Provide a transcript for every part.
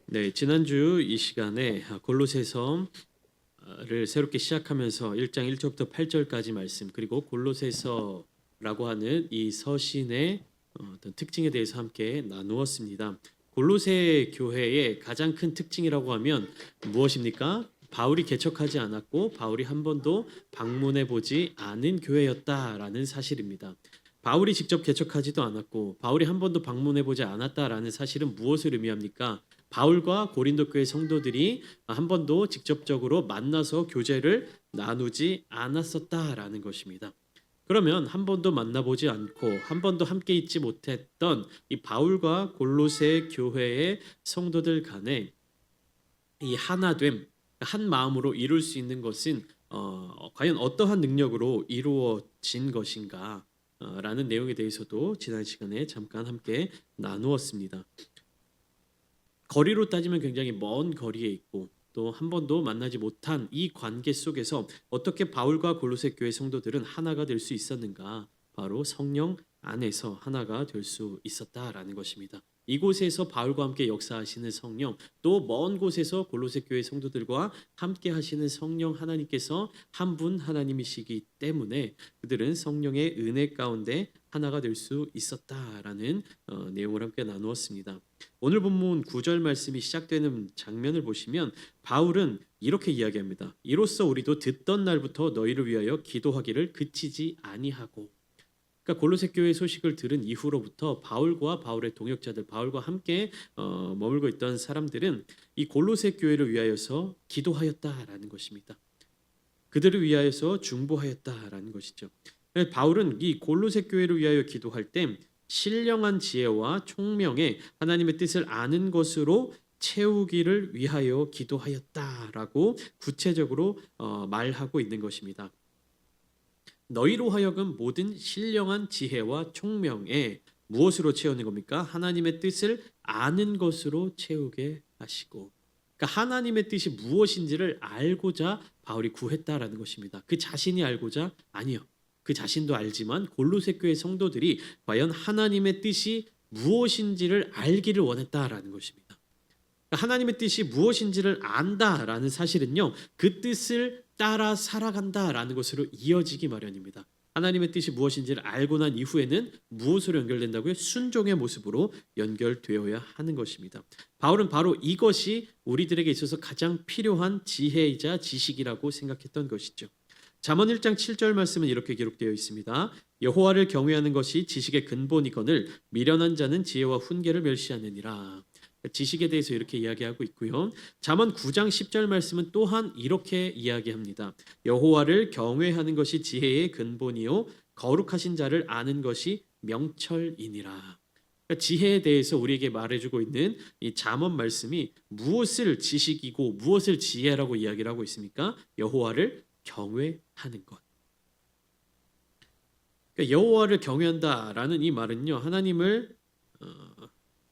네, 지난주 이 시간에 골로새서를 새롭게 시작하면서 1장 1절부터 8절까지 말씀 그리고 골로새서라고 하는 이 서신의 어떤 특징에 대해서 함께 나누었습니다. 골로새 교회의 가장 큰 특징이라고 하면 무엇입니까? 바울이 개척하지 않았고 바울이 한 번도 방문해 보지 않은 교회였다라는 사실입니다. 바울이 직접 개척하지도 않았고 바울이 한 번도 방문해 보지 않았다라는 사실은 무엇을 의미합니까? 바울과 고린도 교회 성도들이 한 번도 직접적으로 만나서 교제를 나누지 않았었다라는 것입니다. 그러면 한 번도 만나보지 않고 한 번도 함께 있지 못했던 이 바울과 골로새 교회의 성도들 간에 이 하나됨, 한 마음으로 이룰 수 있는 것은 과연 어떠한 능력으로 이루어진 것인가? 라는 내용에 대해서도 지난 시간에 잠깐 함께 나누었습니다. 거리로 따지면 굉장히 먼 거리에 있고 또 한 번도 만나지 못한 이 관계 속에서 어떻게 바울과 골로새 교회 성도들은 하나가 될 수 있었는가? 바로 성령 안에서 하나가 될 수 있었다라는 것입니다. 이곳에서 바울과 함께 역사하시는 성령, 또 먼 곳에서 골로새 교회 성도들과 함께 하시는 성령 하나님께서 한 분 하나님이시기 때문에 그들은 성령의 은혜 가운데 하나가 될 수 있었다라는 내용을 함께 나누었습니다. 오늘 본문 9절 말씀이 시작되는 장면을 보시면 바울은 이렇게 이야기합니다. 이로써 우리도 듣던 날부터 너희를 위하여 기도하기를 그치지 아니하고. 그러니까 골로새 교회 소식을 들은 이후로부터 바울과 바울의 동역자들, 바울과 함께 머물고 있던 사람들은 이 골로새 교회를 위하여서 기도하였다라는 것입니다. 그들을 위하여서 중보하였다라는 것이죠. 바울은 이 골로새 교회를 위하여 기도할 때 신령한 지혜와 총명에 하나님의 뜻을 아는 것으로 채우기를 위하여 기도하였다라고 구체적으로 말하고 있는 것입니다. 너희로 하여금 모든 신령한 지혜와 총명에 무엇으로 채우는 겁니까? 하나님의 뜻을 아는 것으로 채우게 하시고, 그러니까 하나님의 뜻이 무엇인지를 알고자 바울이 구했다라는 것입니다. 그 자신이 알고자? 아니요. 그 자신도 알지만 골로새 교회 성도들이 과연 하나님의 뜻이 무엇인지를 알기를 원했다라는 것입니다. 하나님의 뜻이 무엇인지를 안다라는 사실은요, 그 뜻을 따라 살아간다라는 것으로 이어지기 마련입니다. 하나님의 뜻이 무엇인지를 알고 난 이후에는 무엇으로 연결된다고요? 순종의 모습으로 연결되어야 하는 것입니다. 바울은 바로 이것이 우리들에게 있어서 가장 필요한 지혜이자 지식이라고 생각했던 것이죠. 잠언 1장 7절 말씀은 이렇게 기록되어 있습니다. 여호와를 경외하는 것이 지식의 근본이거늘 미련한 자는 지혜와 훈계를 멸시하느니라. 지식에 대해서 이렇게 이야기하고 있고요. 잠언 9장 10절 말씀은 또한 이렇게 이야기합니다. 여호와를 경외하는 것이 지혜의 근본이요 거룩하신 자를 아는 것이 명철이니라. 그러니까 지혜에 대해서 우리에게 말해주고 있는 이 잠언 말씀이 무엇을 지식이고 무엇을 지혜라고 이야기를 하고 있습니까? 여호와를 경외하는 것. 그러니까 여호와를 경외한다라는 이 말은요, 하나님을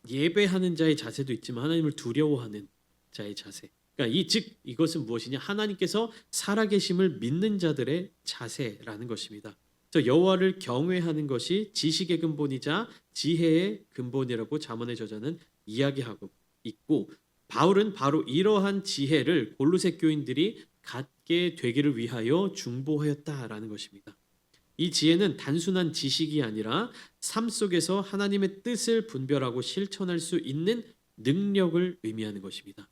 예배하는 자의 자세도 있지만 하나님을 두려워하는 자의 자세. 그러니까 이것은 무엇이냐? 하나님께서 살아계심을 믿는 자들의 자세라는 것입니다. 저 여호와를 경외하는 것이 지식의 근본이자 지혜의 근본이라고 잠언의 저자는 이야기하고 있고, 바울은 바로 이러한 지혜를 골로새 교인들이 갖게 되기를 위하여 중보하였다라는 것입니다. 이 지혜는 단순한 지식이 아니라 삶 속에서 하나님의 뜻을 분별하고 실천할 수 있는 능력을 의미하는 것입니다.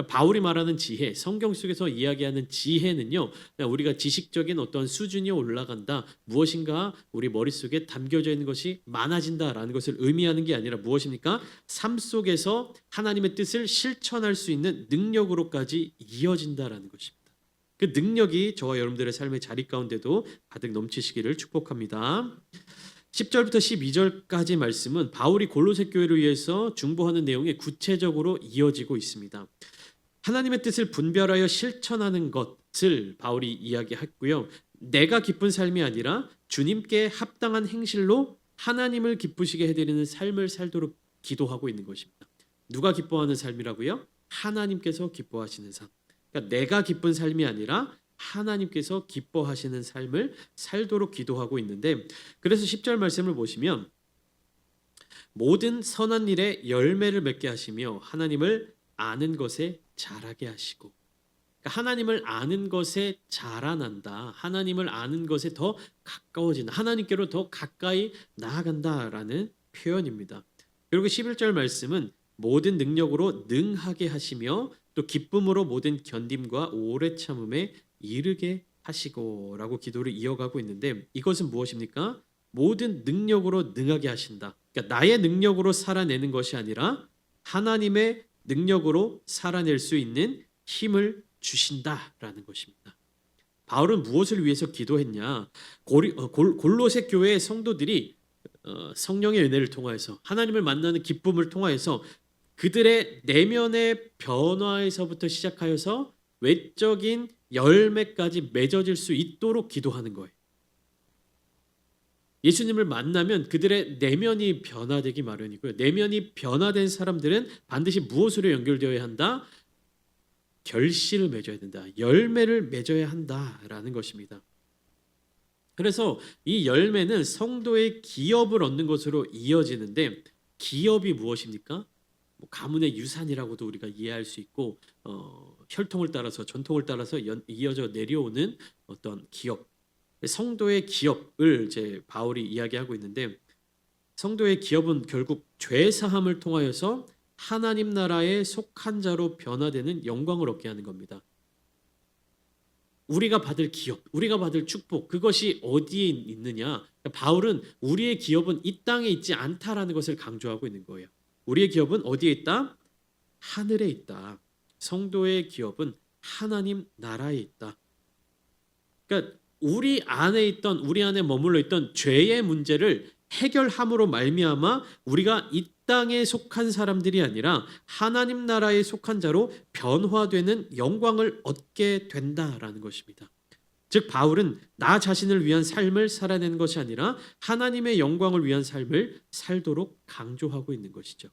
바울이 말하는 지혜, 성경 속에서 이야기하는 지혜는요, 우리가 지식적인 어떤 수준이 올라간다, 무엇인가 우리 머릿속에 담겨져 있는 것이 많아진다라는 것을 의미하는 게 아니라 무엇입니까? 삶 속에서 하나님의 뜻을 실천할 수 있는 능력으로까지 이어진다라는 것입니다. 그 능력이 저와 여러분들의 삶의 자리 가운데도 가득 넘치시기를 축복합니다. 10절부터 12절까지 말씀은 바울이 골로새 교회를 위해서 중보하는 내용에 구체적으로 이어지고 있습니다. 하나님의 뜻을 분별하여 실천하는 것을 바울이 이야기했고요. 내가 기쁜 삶이 아니라 주님께 합당한 행실로 하나님을 기쁘시게 해드리는 삶을 살도록 기도하고 있는 것입니다. 누가 기뻐하는 삶이라고요? 하나님께서 기뻐하시는 삶. 그러니까 내가 기쁜 삶이 아니라 하나님께서 기뻐하시는 삶을 살도록 기도하고 있는데, 그래서 10절 말씀을 보시면 모든 선한 일에 열매를 맺게 하시며 하나님을 아는 것에 자라게 하시고, 그러니까 하나님을 아는 것에 자라난다. 하나님을 아는 것에 더 가까워진다. 하나님께로 더 가까이 나아간다라는 표현입니다. 그리고 11절 말씀은 모든 능력으로 능하게 하시며 또 기쁨으로 모든 견딤과 오래 참음에 이르게 하시고라고 기도를 이어가고 있는데, 이것은 무엇입니까? 모든 능력으로 능하게 하신다. 그러니까 나의 능력으로 살아내는 것이 아니라 하나님의 능력으로 살아낼 수 있는 힘을 주신다라는 것입니다. 바울은 무엇을 위해서 기도했냐? 골로새 교회의 성도들이 성령의 은혜를 통하여서 하나님을 만나는 기쁨을 통하여서 그들의 내면의 변화에서부터 시작하여서 외적인 열매까지 맺어질 수 있도록 기도하는 거예요. 예수님을 만나면 그들의 내면이 변화되기 마련이고요. 내면이 변화된 사람들은 반드시 무엇으로 연결되어야 한다? 결실을 맺어야 된다. 열매를 맺어야 한다라는 것입니다. 그래서 이 열매는 성도의 기업을 얻는 것으로 이어지는데, 기업이 무엇입니까? 가문의 유산이라고도 우리가 이해할 수 있고, 혈통을 따라서 전통을 따라서 이어져 내려오는 어떤 기업, 성도의 기업을 이제 바울이 이야기하고 있는데, 성도의 기업은 결국 죄 사함을 통하여서 하나님 나라에 속한 자로 변화되는 영광을 얻게 하는 겁니다. 우리가 받을 기업, 우리가 받을 축복, 그것이 어디에 있느냐? 바울은 우리의 기업은 이 땅에 있지 않다라는 것을 강조하고 있는 거예요. 우리의 기업은 어디에 있다? 하늘에 있다. 성도의 기업은 하나님 나라에 있다. 그러니까 우리 안에 머물러 있던 죄의 문제를 해결함으로 말미암아 우리가 이 땅에 속한 사람들이 아니라 하나님 나라에 속한 자로 변화되는 영광을 얻게 된다라는 것입니다. 즉 바울은 나 자신을 위한 삶을 살아내는 것이 아니라 하나님의 영광을 위한 삶을 살도록 강조하고 있는 것이죠.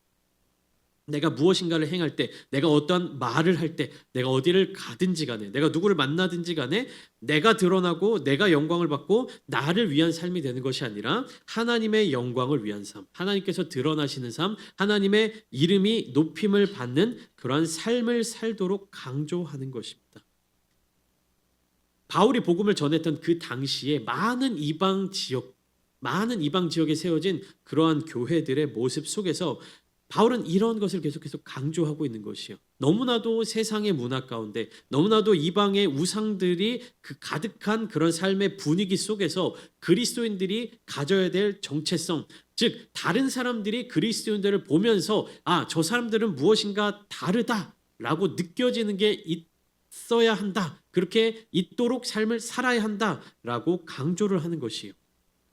내가 무엇인가를 행할 때, 내가 어떠한 말을 할 때, 내가 어디를 가든지 간에, 내가 누구를 만나든지 간에 내가 드러나고 내가 영광을 받고 나를 위한 삶이 되는 것이 아니라 하나님의 영광을 위한 삶, 하나님께서 드러나시는 삶, 하나님의 이름이 높임을 받는 그러한 삶을 살도록 강조하는 것입니다. 바울이 복음을 전했던 그 당시에 많은 이방 지역에 세워진 그러한 교회들의 모습 속에서 바울은 이런 것을 계속해서 강조하고 있는 것이요. 너무나도 세상의 문화 가운데, 너무나도 이방의 우상들이 가득한 그런 삶의 분위기 속에서 그리스도인들이 가져야 될 정체성, 즉 다른 사람들이 그리스도인들을 보면서 저 사람들은 무엇인가 다르다라고 느껴지는 게 있어야 한다. 그렇게 있도록 삶을 살아야 한다라고 강조를 하는 것이요.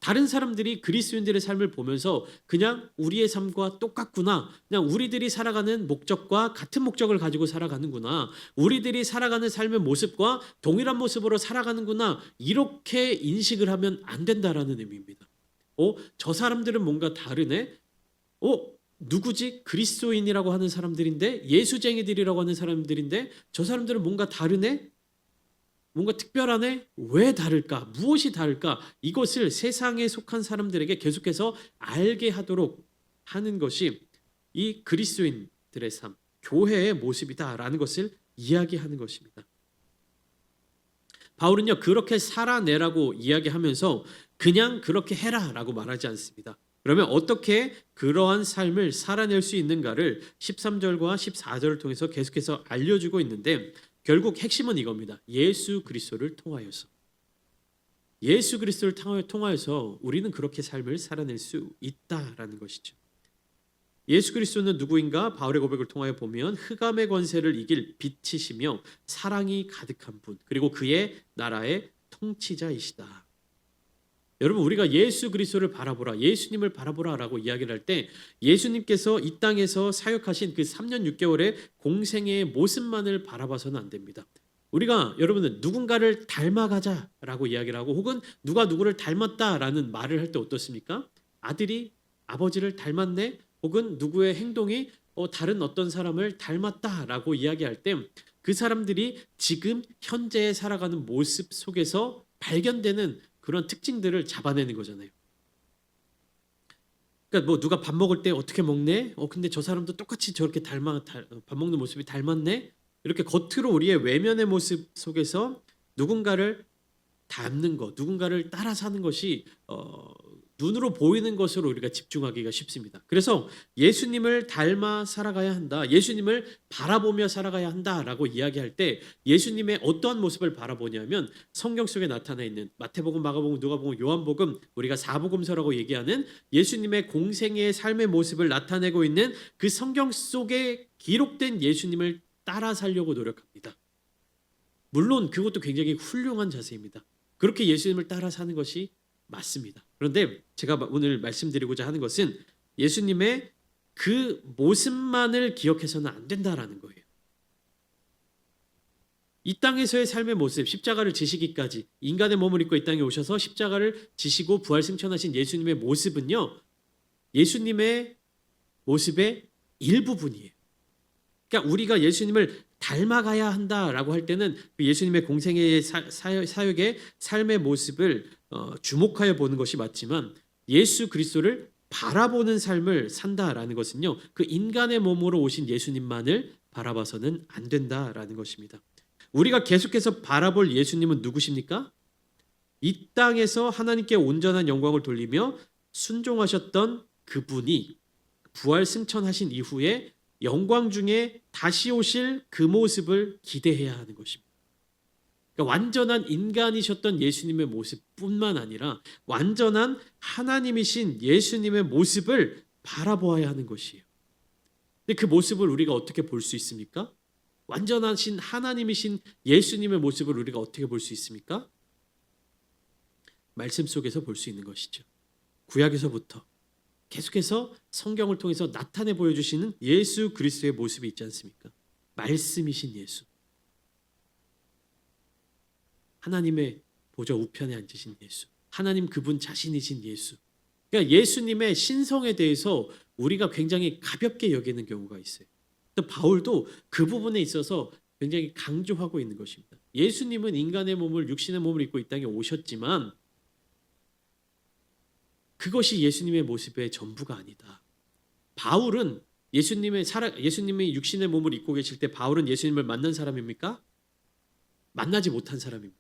다른 사람들이 그리스도인들의 삶을 보면서 그냥 우리의 삶과 똑같구나, 그냥 우리들이 살아가는 목적과 같은 목적을 가지고 살아가는구나, 우리들이 살아가는 삶의 모습과 동일한 모습으로 살아가는구나, 이렇게 인식을 하면 안 된다라는 의미입니다. 저 사람들은 뭔가 다르네? 누구지? 그리스도인이라고 하는 사람들인데, 예수쟁이들이라고 하는 사람들인데 저 사람들은 뭔가 다르네? 뭔가 특별하네? 왜 다를까? 무엇이 다를까? 이것을 세상에 속한 사람들에게 계속해서 알게 하도록 하는 것이 이 그리스도인들의 삶, 교회의 모습이다라는 것을 이야기하는 것입니다. 바울은요, 그렇게 살아내라고 이야기하면서 그냥 그렇게 해라라고 말하지 않습니다. 그러면 어떻게 그러한 삶을 살아낼 수 있는가를 13절과 14절을 통해서 계속해서 알려주고 있는데, 결국 핵심은 이겁니다. 예수 그리스도를 통하여서 우리는 그렇게 삶을 살아낼 수 있다라는 것이죠. 예수 그리스도는 누구인가? 바울의 고백을 통하여 보면 흑암의 권세를 이길 빛이시며 사랑이 가득한 분, 그리고 그의 나라의 통치자이시다. 여러분, 우리가 예수 그리스도를 바라보라, 예수님을 바라보라라고 이야기를 할 때 예수님께서 이 땅에서 사역하신 그 3년 6개월의 공생애의 모습만을 바라봐서는 안 됩니다. 우리가 여러분은 누군가를 닮아가자라고 이야기를 하고, 혹은 누가 누구를 닮았다라는 말을 할 때 어떻습니까? 아들이 아버지를 닮았네, 혹은 누구의 행동이 다른 어떤 사람을 닮았다라고 이야기할 때 그 사람들이 지금 현재 살아가는 모습 속에서 발견되는 그런 특징들을 잡아내는 거잖아요. 그러니까 뭐 누가 밥 먹을 때 어떻게 먹네? 근데 저 사람도 똑같이 저렇게 밥 먹는 모습이 닮았네? 이렇게 겉으로 우리의 외면의 모습 속에서 누군가를 닮는 것, 누군가를 따라 사는 것이 눈으로 보이는 것으로 우리가 집중하기가 쉽습니다. 그래서 예수님을 닮아 살아가야 한다. 예수님을 바라보며 살아가야 한다라고 이야기할 때 예수님의 어떠한 모습을 바라보냐면 성경 속에 나타나 있는 마태복음, 마가복음, 누가복음, 요한복음, 우리가 사복음서라고 얘기하는 예수님의 공생애의 삶의 모습을 나타내고 있는 그 성경 속에 기록된 예수님을 따라 살려고 노력합니다. 물론 그것도 굉장히 훌륭한 자세입니다. 그렇게 예수님을 따라 사는 것이 맞습니다. 그런데 제가 오늘 말씀드리고자 하는 것은 예수님의 그 모습만을 기억해서는 안 된다라는 거예요. 이 땅에서의 삶의 모습, 십자가를 지시기까지 인간의 몸을 입고 이 땅에 오셔서 십자가를 지시고 부활 승천하신 예수님의 모습은요, 예수님의 모습의 일부분이에요. 그러니까 우리가 예수님을 닮아가야 한다라고 할 때는 그 예수님의 공생애의 사역의 삶의 모습을 주목하여 보는 것이 맞지만 예수 그리스도를 바라보는 삶을 산다라는 것은요, 그 인간의 몸으로 오신 예수님만을 바라봐서는 안 된다라는 것입니다. 우리가 계속해서 바라볼 예수님은 누구십니까? 이 땅에서 하나님께 온전한 영광을 돌리며 순종하셨던 그분이 부활 승천하신 이후에 영광 중에 다시 오실 그 모습을 기대해야 하는 것입니다. 그러니까 완전한 인간이셨던 예수님의 모습뿐만 아니라 완전한 하나님이신 예수님의 모습을 바라보아야 하는 것이에요. 근데 그 모습을 우리가 어떻게 볼 수 있습니까? 완전하신 하나님이신 예수님의 모습을 우리가 어떻게 볼 수 있습니까? 말씀 속에서 볼 수 있는 것이죠. 구약에서부터 계속해서 성경을 통해서 나타내 보여주시는 예수 그리스도의 모습이 있지 않습니까? 말씀이신 예수, 하나님의 보좌 우편에 앉으신 예수, 하나님 그분 자신이신 예수. 그러니까 예수님의 신성에 대해서 우리가 굉장히 가볍게 여기는 경우가 있어요. 또 바울도 그 부분에 있어서 굉장히 강조하고 있는 것입니다. 예수님은 인간의 몸을, 육신의 몸을 입고 이 땅에 오셨지만 그것이 예수님의 모습의 전부가 아니다. 바울은 예수님이 육신의 몸을 입고 계실 때 바울은 예수님을 만난 사람입니까? 만나지 못한 사람입니다.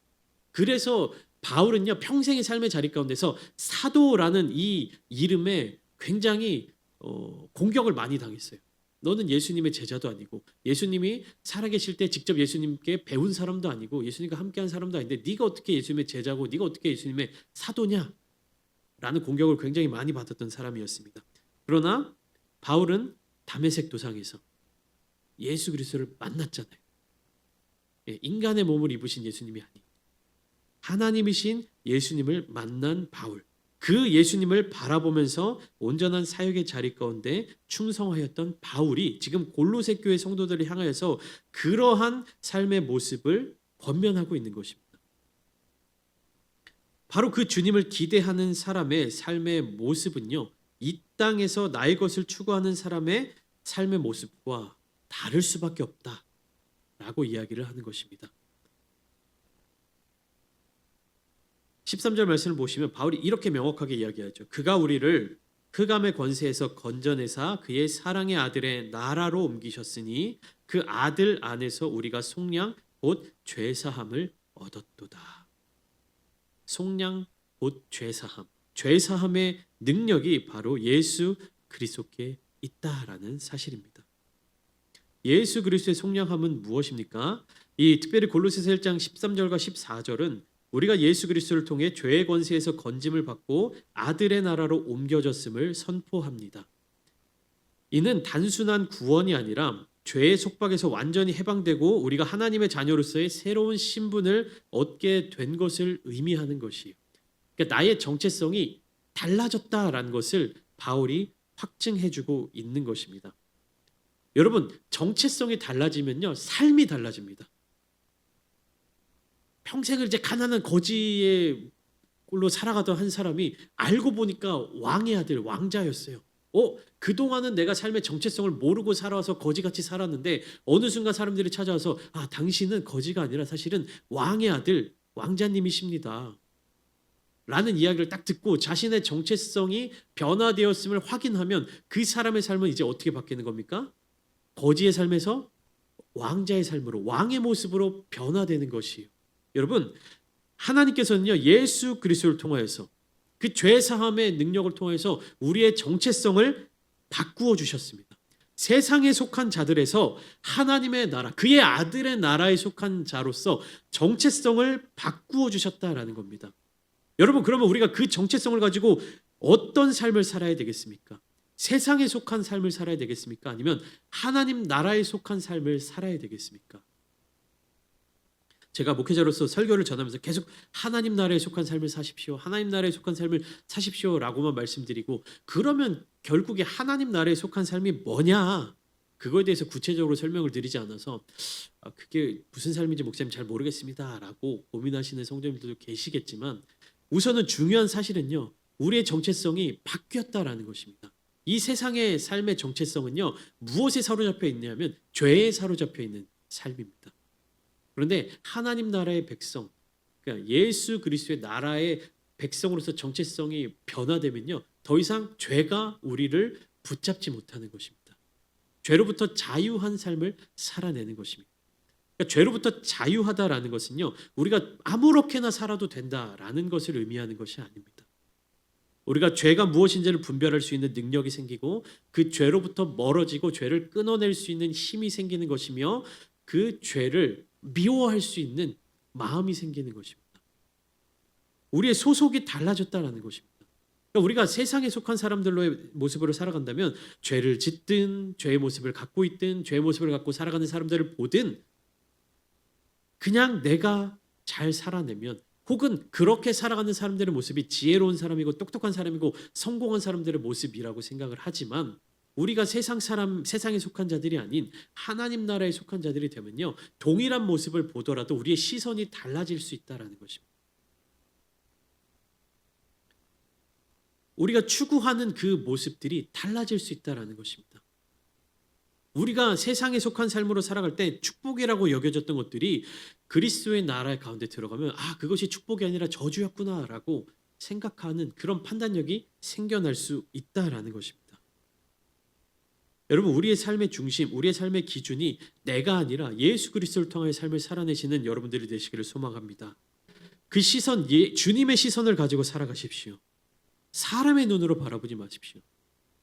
그래서 바울은요, 평생의 삶의 자리 가운데서 사도라는 이 이름에 굉장히 공격을 많이 당했어요. 너는 예수님의 제자도 아니고 예수님이 살아계실 때 직접 예수님께 배운 사람도 아니고 예수님과 함께한 사람도 아닌데 네가 어떻게 예수님의 제자고 네가 어떻게 예수님의 사도냐? 라는 공격을 굉장히 많이 받았던 사람이었습니다. 그러나 바울은 다메섹 도상에서 예수 그리스도를 만났잖아요. 인간의 몸을 입으신 예수님이 아닌 하나님이신 예수님을 만난 바울. 그 예수님을 바라보면서 온전한 사역의 자리 가운데 충성하였던 바울이 지금 골로새 교회 성도들을 향하여서 그러한 삶의 모습을 권면하고 있는 것입니다. 바로 그 주님을 기대하는 사람의 삶의 모습은요, 이 땅에서 나의 것을 추구하는 사람의 삶의 모습과 다를 수밖에 없다라고 이야기를 하는 것입니다. 13절 말씀을 보시면 바울이 이렇게 명확하게 이야기하죠. 그가 우리를 흑암의 권세에서 건져내사 그의 사랑의 아들의 나라로 옮기셨으니 그 아들 안에서 우리가 속량 곧 죄사함을 얻었도다. 속량 곧 죄사함. 죄사함의 능력이 바로 예수 그리스도께 있다라는 사실입니다. 예수 그리스도의 속량함은 무엇입니까? 이 특별히 골로새서 1장 13절과 14절은 우리가 예수 그리스도를 통해 죄의 권세에서 건짐을 받고 아들의 나라로 옮겨졌음을 선포합니다. 이는 단순한 구원이 아니라 죄의 속박에서 완전히 해방되고 우리가 하나님의 자녀로서의 새로운 신분을 얻게 된 것을 의미하는 것이에요. 그러니까 나의 정체성이 달라졌다라는 것을 바울이 확증해주고 있는 것입니다. 여러분, 정체성이 달라지면요, 삶이 달라집니다. 평생을 이제 가난한 거지의 꼴로 살아가던 한 사람이 알고 보니까 왕의 아들, 왕자였어요. 그동안은 내가 삶의 정체성을 모르고 살아와서 거지같이 살았는데 어느 순간 사람들이 찾아와서 당신은 거지가 아니라 사실은 왕의 아들, 왕자님이십니다. 라는 이야기를 딱 듣고 자신의 정체성이 변화되었음을 확인하면 그 사람의 삶은 이제 어떻게 바뀌는 겁니까? 거지의 삶에서 왕자의 삶으로, 왕의 모습으로 변화되는 것이에요. 여러분, 하나님께서는요, 예수 그리스도를 통하여서 그 죄 사함의 능력을 통해서 우리의 정체성을 바꾸어 주셨습니다. 세상에 속한 자들에서 하나님의 나라, 그의 아들의 나라에 속한 자로서 정체성을 바꾸어 주셨다라는 겁니다. 여러분, 그러면 우리가 그 정체성을 가지고 어떤 삶을 살아야 되겠습니까? 세상에 속한 삶을 살아야 되겠습니까? 아니면 하나님 나라에 속한 삶을 살아야 되겠습니까? 제가 목회자로서 설교를 전하면서 계속 하나님 나라에 속한 삶을 사십시오. 하나님 나라에 속한 삶을 사십시오라고만 말씀드리고, 그러면 결국에 하나님 나라에 속한 삶이 뭐냐? 그거에 대해서 구체적으로 설명을 드리지 않아서 그게 무슨 삶인지 목사님 잘 모르겠습니다라고 고민하시는 성도님들도 계시겠지만, 우선은 중요한 사실은요, 우리의 정체성이 바뀌었다라는 것입니다. 이 세상의 삶의 정체성은요, 무엇에 사로잡혀 있냐면 죄에 사로잡혀 있는 삶입니다. 그런데 하나님 나라의 백성, 그러니까 예수 그리스도의 나라의 백성으로서 정체성이 변화되면요, 더 이상 죄가 우리를 붙잡지 못하는 것입니다. 죄로부터 자유한 삶을 살아내는 것입니다. 그러니까 죄로부터 자유하다라는 것은요, 우리가 아무렇게나 살아도 된다라는 것을 의미하는 것이 아닙니다. 우리가 죄가 무엇인지를 분별할 수 있는 능력이 생기고, 그 죄로부터 멀어지고 죄를 끊어낼 수 있는 힘이 생기는 것이며, 그 죄를 미워할 수 있는 마음이 생기는 것입니다. 우리의 소속이 달라졌다라는 것입니다. 그러니까 우리가 세상에 속한 사람들로의 모습으로 살아간다면, 죄를 짓든 죄의 모습을 갖고 있든 죄의 모습을 갖고 살아가는 사람들을 보든, 그냥 내가 잘 살아내면, 혹은 그렇게 살아가는 사람들의 모습이 지혜로운 사람이고 똑똑한 사람이고 성공한 사람들의 모습이라고 생각을 하지만, 우리가 세상에 속한 자들이 아닌 하나님 나라에 속한 자들이 되면요, 동일한 모습을 보더라도 우리의 시선이 달라질 수 있다라는 것입니다. 우리가 추구하는 그 모습들이 달라질 수 있다라는 것입니다. 우리가 세상에 속한 삶으로 살아갈 때 축복이라고 여겨졌던 것들이 그리스도의 나라 가운데 들어가면, 그것이 축복이 아니라 저주였구나라고 생각하는 그런 판단력이 생겨날 수 있다라는 것입니다. 여러분, 우리의 삶의 중심, 우리의 삶의 기준이 내가 아니라 예수 그리스도를 통하여 삶을 살아내시는 여러분들이 되시기를 소망합니다. 그 시선, 주님의 시선을 가지고 살아가십시오. 사람의 눈으로 바라보지 마십시오.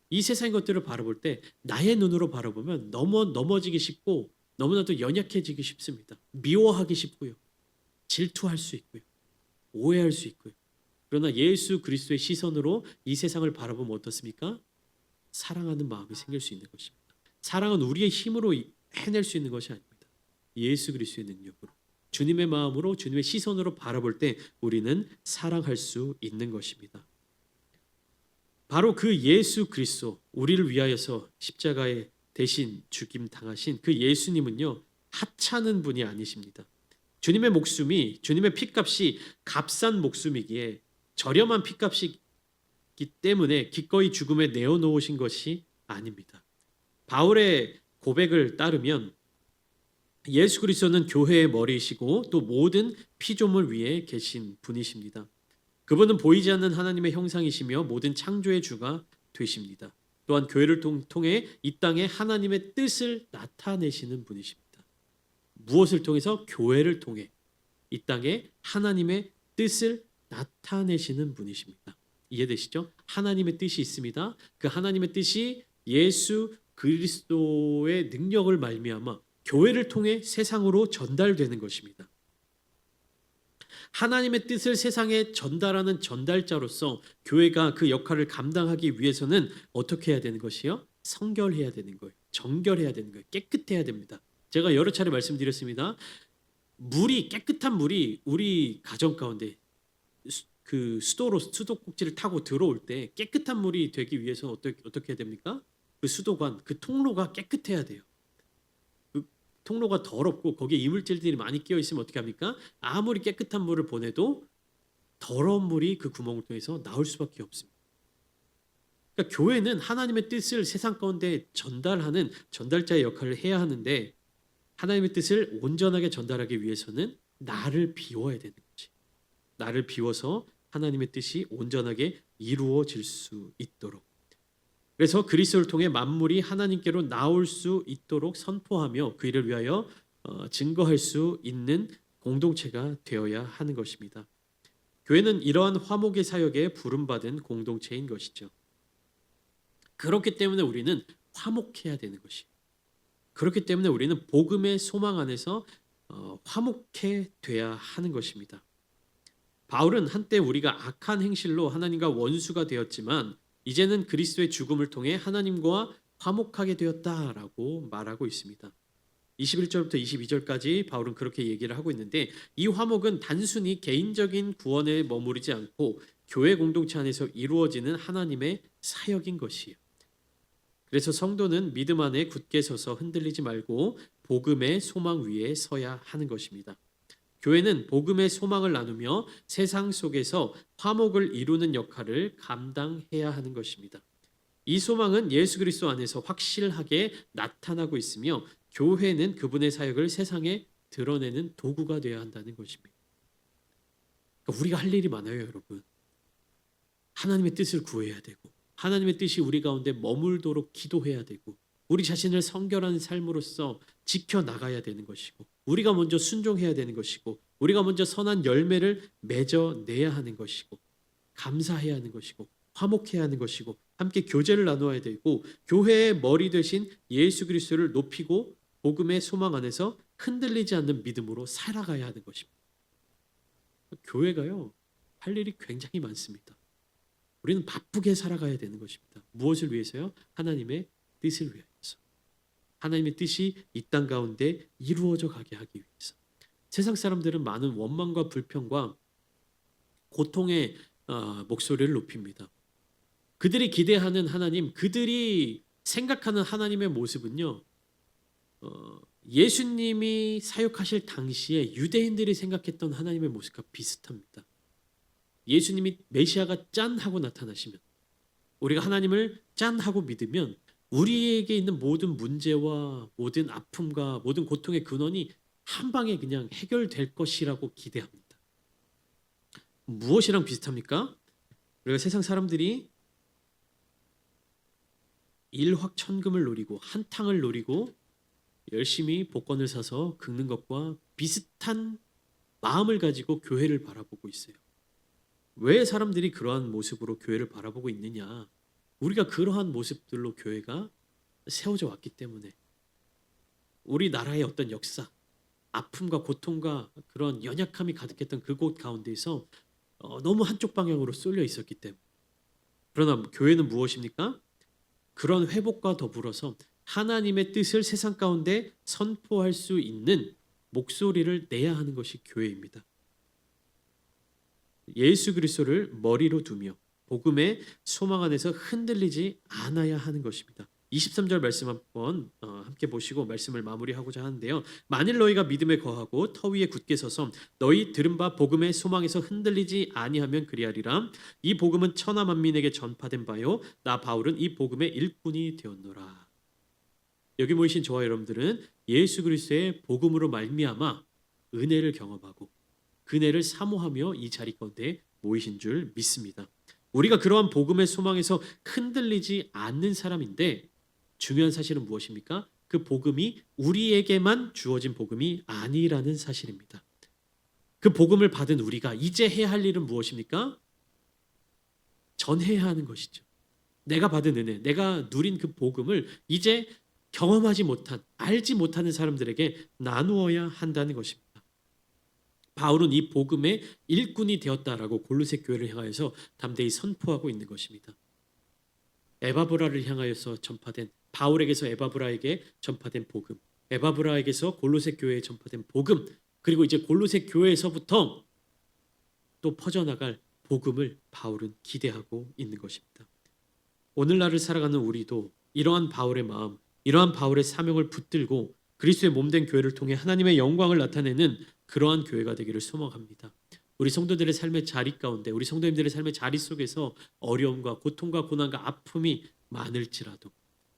이 세상의 것들을 바라볼 때 나의 눈으로 바라보면 넘어지기 쉽고 너무나도 연약해지기 쉽습니다. 미워하기 쉽고요. 질투할 수 있고요. 오해할 수 있고요. 그러나 예수 그리스도의 시선으로 이 세상을 바라보면 어떻습니까? 사랑하는 마음이 생길 수 있는 것입니다. 사랑은 우리의 힘으로 해낼 수 있는 것이 아닙니다. 예수 그리스도의 능력으로, 주님의 마음으로, 주님의 시선으로 바라볼 때 우리는 사랑할 수 있는 것입니다. 바로 그 예수 그리스도, 우리를 위하여서 십자가에 대신 죽임 당하신 그 예수님은요, 하찮은 분이 아니십니다. 주님의 목숨이, 주님의 피값이 값싼 목숨이기에, 저렴한 피값이기 때문에 기꺼이 죽음에 내어놓으신 것이 아닙니다. 바울의 고백을 따르면 예수 그리스도는 교회의 머리이시고 또 모든 피조물 위에 계신 분이십니다. 그분은 보이지 않는 하나님의 형상이시며 모든 창조의 주가 되십니다. 또한 교회를 통해 이 땅에 하나님의 뜻을 나타내시는 분이십니다. 무엇을 통해서? 교회를 통해 이 땅에 하나님의 뜻을 나타내시는 분이십니다. 이해되시죠? 하나님의 뜻이 있습니다. 그 하나님의 뜻이 예수 그리스도의 능력을 말미암아 교회를 통해 세상으로 전달되는 것입니다. 하나님의 뜻을 세상에 전달하는 전달자로서 교회가 그 역할을 감당하기 위해서는 어떻게 해야 되는 것이요? 성결해야 되는 거예요. 정결해야 되는 거예요. 깨끗해야 됩니다. 제가 여러 차례 말씀드렸습니다. 깨끗한 물이 우리 가정 가운데 그 수도꼭지를 타고 들어올 때 깨끗한 물이 되기 위해서 어떻게 해야 됩니까? 그 수도관, 그 통로가 깨끗해야 돼요. 그 통로가 더럽고 거기에 이물질들이 많이 끼어 있으면 어떻게 합니까? 아무리 깨끗한 물을 보내도 더러운 물이 그 구멍을 통해서 나올 수밖에 없습니다. 그러니까 교회는 하나님의 뜻을 세상 가운데 전달하는 전달자의 역할을 해야 하는데, 하나님의 뜻을 온전하게 전달하기 위해서는 나를 비워야 되는 거지. 나를 비워서 하나님의 뜻이 온전하게 이루어질 수 있도록, 그래서 그리스도를 통해 만물이 하나님께로 나올 수 있도록 선포하며 그 일을 위하여 증거할 수 있는 공동체가 되어야 하는 것입니다. 교회는 이러한 화목의 사역에 부름받은 공동체인 것이죠. 그렇기 때문에 우리는 화목해야 되는 것이에요. 그렇기 때문에 우리는 복음의 소망 안에서 화목해 돼야 하는 것입니다. 바울은 한때 우리가 악한 행실로 하나님과 원수가 되었지만 이제는 그리스도의 죽음을 통해 하나님과 화목하게 되었다라고 말하고 있습니다. 21절부터 22절까지 바울은 그렇게 얘기를 하고 있는데, 이 화목은 단순히 개인적인 구원에 머무르지 않고 교회 공동체 안에서 이루어지는 하나님의 사역인 것이에요. 그래서 성도는 믿음 안에 굳게 서서 흔들리지 말고 복음의 소망 위에 서야 하는 것입니다. 교회는 복음의 소망을 나누며 세상 속에서 화목을 이루는 역할을 감당해야 하는 것입니다. 이 소망은 예수 그리스도 안에서 확실하게 나타나고 있으며 교회는 그분의 사역을 세상에 드러내는 도구가 되어야 한다는 것입니다. 그러니까 우리가 할 일이 많아요, 여러분. 하나님의 뜻을 구해야 되고, 하나님의 뜻이 우리 가운데 머물도록 기도해야 되고, 우리 자신을 성결한 삶으로서 지켜나가야 되는 것이고, 우리가 먼저 순종해야 되는 것이고, 우리가 먼저 선한 열매를 맺어내야 하는 것이고, 감사해야 하는 것이고, 화목해야 하는 것이고, 함께 교제를 나누어야 되고, 교회의 머리 되신 예수 그리스도를 높이고 복음의 소망 안에서 흔들리지 않는 믿음으로 살아가야 하는 것입니다. 교회가요, 할 일이 굉장히 많습니다. 우리는 바쁘게 살아가야 되는 것입니다. 무엇을 위해서요? 하나님의 뜻을 위해서. 하나님의 뜻이 이 땅 가운데 이루어져 가게 하기 위해서. 세상 사람들은 많은 원망과 불평과 고통의 목소리를 높입니다. 그들이 기대하는 하나님, 그들이 생각하는 하나님의 모습은요, 예수님이 사역하실 당시에 유대인들이 생각했던 하나님의 모습과 비슷합니다. 예수님이 메시아가 짠 하고 나타나시면, 우리가 하나님을 짠 하고 믿으면 우리에게 있는 모든 문제와 모든 아픔과 모든 고통의 근원이 한 방에 그냥 해결될 것이라고 기대합니다. 무엇이랑 비슷합니까? 우리가 세상 사람들이 일확천금을 노리고 한탕을 노리고 열심히 복권을 사서 긁는 것과 비슷한 마음을 가지고 교회를 바라보고 있어요. 왜 사람들이 그러한 모습으로 교회를 바라보고 있느냐? 우리가 그러한 모습들로 교회가 세워져 왔기 때문에, 우리나라의 어떤 역사, 아픔과 고통과 그런 연약함이 가득했던 그곳 가운데에서 너무 한쪽 방향으로 쏠려 있었기 때문에. 그러나 교회는 무엇입니까? 그런 회복과 더불어서 하나님의 뜻을 세상 가운데 선포할 수 있는 목소리를 내야 하는 것이 교회입니다. 예수 그리스도를 머리로 두며 복음의 소망 안에서 흔들리지 않아야 하는 것입니다. 23절 말씀 한번 함께 보시고 말씀을 마무리하고자 하는데요. 만일 너희가 믿음에 거하고 터 위에 굳게 서서 너희 들은 바 복음의 소망에서 흔들리지 아니하면 그리하리라. 이 복음은 천하 만민에게 전파된 바요 나 바울은 이 복음의 일꾼이 되었노라. 여기 모이신 저와 여러분들은 예수 그리스도의 복음으로 말미암아 은혜를 경험하고 그 은혜를 사모하며 이 자리 가운데 모이신 줄 믿습니다. 우리가 그러한 복음의 소망에서 흔들리지 않는 사람인데, 중요한 사실은 무엇입니까? 그 복음이 우리에게만 주어진 복음이 아니라는 사실입니다. 그 복음을 받은 우리가 이제 해야 할 일은 무엇입니까? 전해야 하는 것이죠. 내가 받은 은혜, 내가 누린 그 복음을 이제 경험하지 못한, 알지 못하는 사람들에게 나누어야 한다는 것입니다. 바울은 이 복음의 일꾼이 되었다라고 골로새 교회를 향하여서 담대히 선포하고 있는 것입니다. 에바브라를 향하여서 전파된, 바울에게서 에바브라에게 전파된 복음, 에바브라에게서 골로새 교회에 전파된 복음, 그리고 이제 골로새 교회에서부터 또 퍼져나갈 복음을 바울은 기대하고 있는 것입니다. 오늘날을 살아가는 우리도 이러한 바울의 마음, 이러한 바울의 사명을 붙들고 그리스도의 몸된 교회를 통해 하나님의 영광을 나타내는 그러한 교회가 되기를 소망합니다. 우리 성도들의 삶의 자리 가운데, 우리 성도님들의 삶의 자리 속에서 어려움과 고통과 고난과 아픔이 많을지라도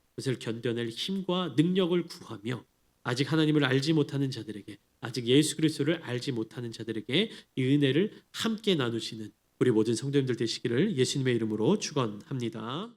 그것을 견뎌낼 힘과 능력을 구하며 아직 하나님을 알지 못하는 자들에게, 아직 예수 그리스도를 알지 못하는 자들에게 이 은혜를 함께 나누시는 우리 모든 성도님들 되시기를 예수님의 이름으로 축원합니다.